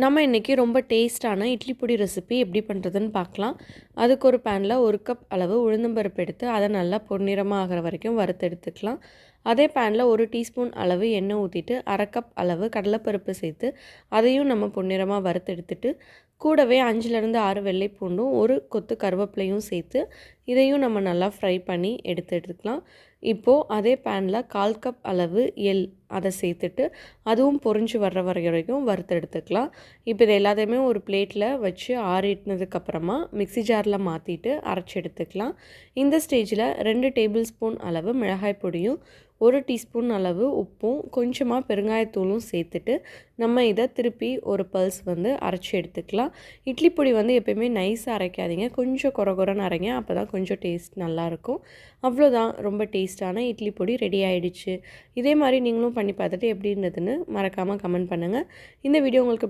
நம்ம இன்றைக்கி ரொம்ப டேஸ்ட்டான இட்லி பொடி ரெசிபி எப்படி பண்ணுறதுன்னு பார்க்கலாம். அதுக்கு ஒரு பேனில் 1 கப் அளவு உளுந்தம்பருப்பு எடுத்து அதை நல்லா பொன்னிறமாக ஆகிற வரைக்கும் வறுத்தெடுத்துக்கலாம். அதே பேனில் 1 டீஸ்பூன் அளவு எண்ணெய் ஊற்றிட்டு 1/2 கப் அளவு கடலைப்பருப்பு சேர்த்து அதையும் நம்ம பொன்னிறமாக வறுத்தெடுத்துட்டு கூடவே 5லேருந்து 6 வெள்ளை பூண்டும் 1 கொத்து கருவேப்பிலையும் சேர்த்து இதையும் நம்ம நல்லா ஃப்ரை பண்ணி எடுத்துக்கலாம். இப்போது அதே பேனில் 1/4 கப் அளவு எள் அதை சேர்த்துட்டு அதுவும் பொரிஞ்சு வர்ற வரைக்கும் வறுத்தெடுத்துக்கலாம். இப்போ இது எல்லாத்தையுமே ஒரு பிளேட்டில் வச்சு ஆறினதுக்கப்புறமா மிக்ஸி ஜாரில் மாற்றிட்டு அரைச்சி எடுத்துக்கலாம். இந்த ஸ்டேஜில் 2 டேபிள் ஸ்பூன் அளவு மிளகாய் பொடியும் 1 டீஸ்பூன் அளவு உப்பும் கொஞ்சமாக பெருங்காயத்தூளும் சேர்த்துட்டு நம்ம இதை திருப்பி ஒரு பல்ஸ் அரைச்சி எடுத்துக்கலாம். இட்லி பொடி எப்போயுமே நைஸாக அரைக்காதீங்க, கொஞ்சம் கொரகொரன்னு அரைங்க, அப்போ தான் கொஞ்சம் டேஸ்ட் நல்லாயிருக்கும். அவ்வளோதான், ரொம்ப டேஸ்ட்டான இட்லி பொடி ரெடி ஆகிடுச்சு. இதே மாதிரி நீங்களும் பண்ணி பார்த்துட்டு எப்படி இருந்ததுன்னு மறக்காமல் கமெண்ட் பண்ணுங்கள். இந்த வீடியோ உங்களுக்கு